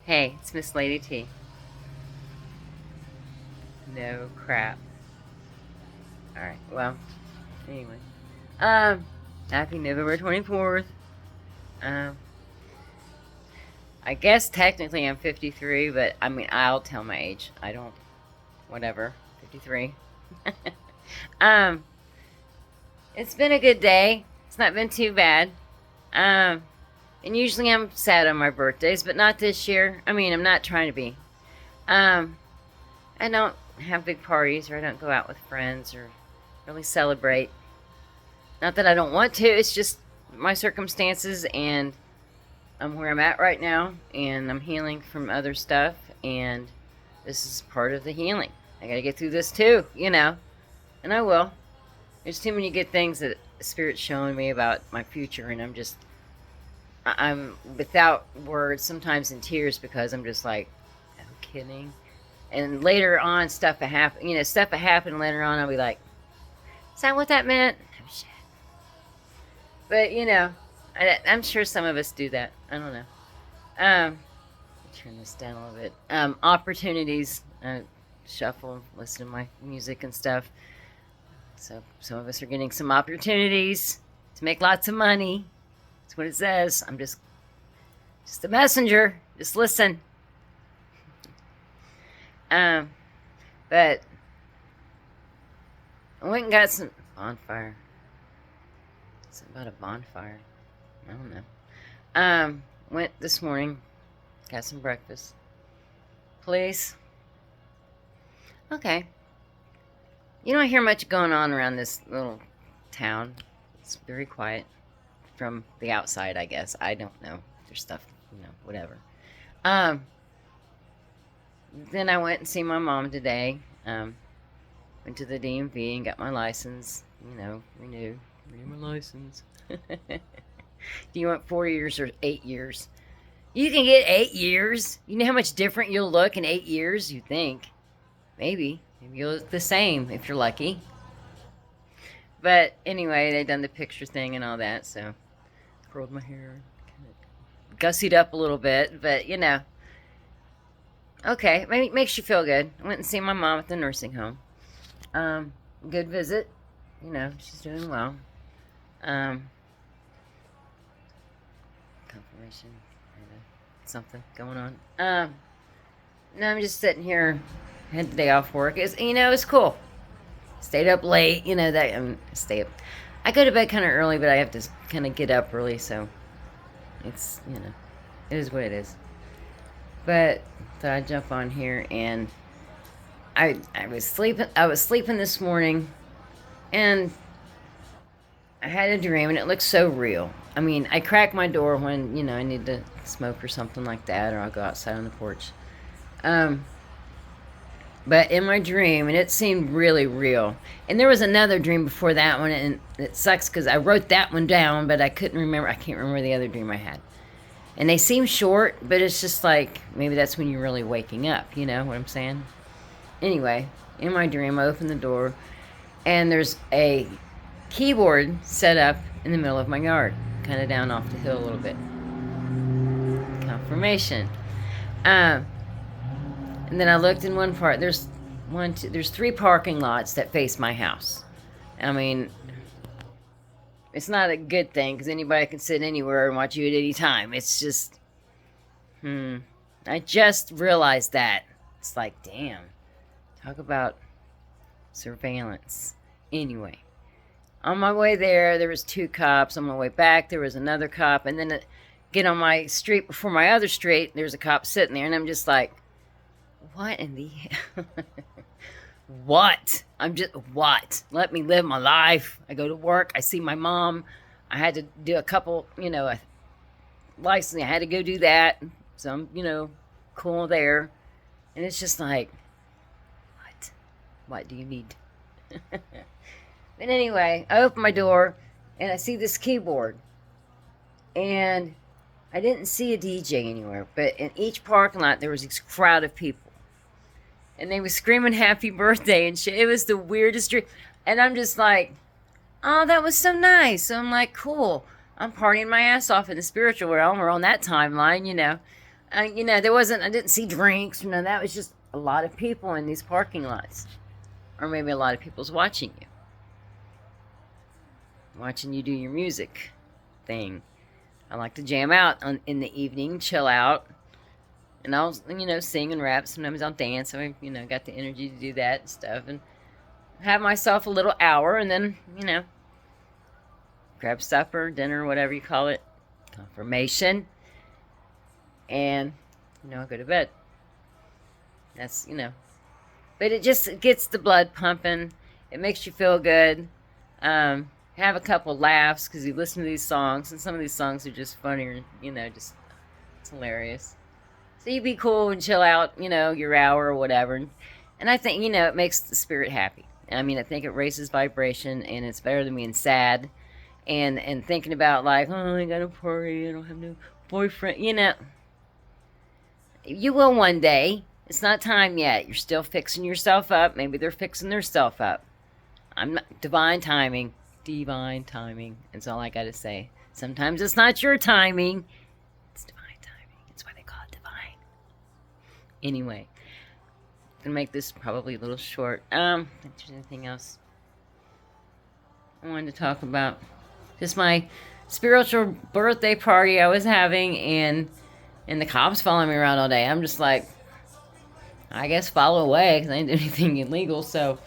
Hey, it's Miss Lady T. No crap. Alright, well, anyway. Um, Happy November 24th. Um, I guess technically I'm 53, but I mean, I'll tell my age. I don't, whatever. 53. um, it's been a good day. It's not been too bad. Um, and usually I'm sad on my birthdays, but not this year. I mean, I'm not trying to be. Um, I don't have big parties or I don't go out with friends or really celebrate. Not that I don't want to, it's just my circumstances and I'm where I'm at right now and I'm healing from other stuff and this is part of the healing. I gotta get through this too, and I will. There's too many good things that Spirit's showing me about my future and I'm without words, sometimes in tears because I'm just like, no kidding. And later on, stuff that happened later on, I'll be like, is that what that meant? Oh, shit. But, I'm sure some of us do that. I don't know. Turn this down a little bit. Opportunities. Shuffle, listen to my music and stuff. So some of us are getting some opportunities to make lots of money. That's what it says. I'm just a messenger. Just listen. But I went and got some bonfire. It's about a bonfire. I don't know. Went this morning, got some breakfast. Please. Okay. You don't hear much going on around this little town. It's very quiet from the outside, I guess. I don't know. There's stuff, whatever. Then I went and see my mom today. Went to the DMV and got my license. Renew my license. Do you want 4 years or 8 years? You can get 8 years. You know how much different you'll look in 8 years? You think. Maybe you'll look the same if you're lucky. But anyway, they done the picture thing and all that, so curled my hair, kind of gussied up a little bit, but okay, maybe it makes you feel good. I went and see my mom at the nursing home. Good visit. She's doing well. Confirmation. Something going on. No, I'm just sitting here. Had the day off work. It's cool. Stayed up late. Stay up. I go to bed kind of early, but I have to kind of get up early, so it's it is what it is. But thought I'd jump on here and I was sleeping this morning and I had a dream and it looked so real. I mean, I crack my door when, I need to smoke or something like that, or I'll go outside on the porch. But in my dream, and it seemed really real. And there was another dream before that one, and it sucks because I wrote that one down, but I can't remember the other dream I had. And they seem short, but it's just like, maybe that's when you're really waking up, you know what I'm saying? Anyway, in my dream, I opened the door, and there's a keyboard set up in the middle of my yard, kind of down off the hill a little bit. Confirmation. And then I looked in one part. There's 3 parking lots that face my house. I mean, it's not a good thing because anybody can sit anywhere and watch you at any time. It's just, I just realized that. It's like, damn. Talk about surveillance. Anyway, on my way there was 2 cops. On my way back, there was another cop. And then get on my street before my other street, there's a cop sitting there. And I'm just like, what in the hell? What? What? Let me live my life. I go to work. I see my mom. I had to do a couple, a license. I had to go do that. So I'm, cool there. And it's just like, what? What do you need? But anyway, I open my door and I see this keyboard. And I didn't see a DJ anywhere. But in each parking lot, there was this crowd of people. And they were screaming happy birthday and shit. It was the weirdest dream. And I'm just like, oh, that was so nice. So I'm like, cool. I'm partying my ass off in the spiritual realm or on that timeline, You know, I didn't see drinks, you know, that was just a lot of people in these parking lots. Or maybe a lot of people's watching you. Watching you do your music thing. I like to jam out in the evening, chill out. And I'll, you know, sing and rap. Sometimes I'll dance. I, you know, got the energy to do that and stuff. And have myself a little hour and then, you know, grab supper, dinner, whatever you call it. Confirmation. And, you know, I go to bed. That's, you know. But it just gets the blood pumping. It makes you feel good. Have a couple laughs because you listen to these songs. And some of these songs are just funnier, you know, just, it's hilarious. So you be cool and chill out, you know, your hour or whatever. And I think, you know, it makes the spirit happy. I mean, I think it raises vibration, and it's better than being sad and thinking about, like, oh, I got a party, I don't have no boyfriend. You know, you will one day. It's not time yet. You're still fixing yourself up. Maybe they're fixing themselves up. I'm not, divine timing. Divine timing. That's all I got to say. Sometimes it's not your timing. It's divine timing. That's why they call it divine. Anyway, I'm gonna make this probably a little short. If there's anything else I wanted to talk about, just my spiritual birthday party I was having, and the cops following me around all day. I'm just like, I guess follow away because I didn't do anything illegal, so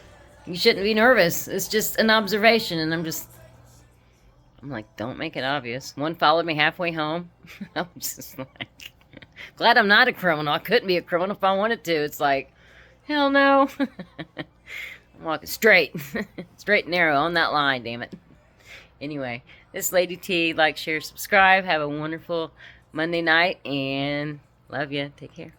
you shouldn't be nervous. It's just an observation, and I'm like, don't make it obvious. One followed me halfway home. I'm just like, glad I'm not a criminal. I couldn't be a criminal if I wanted to. It's like, hell no. I'm walking straight. Straight and narrow on that line, damn it. Anyway, this is Lady T. Like, share, subscribe. Have a wonderful Monday night, and love you. Take care.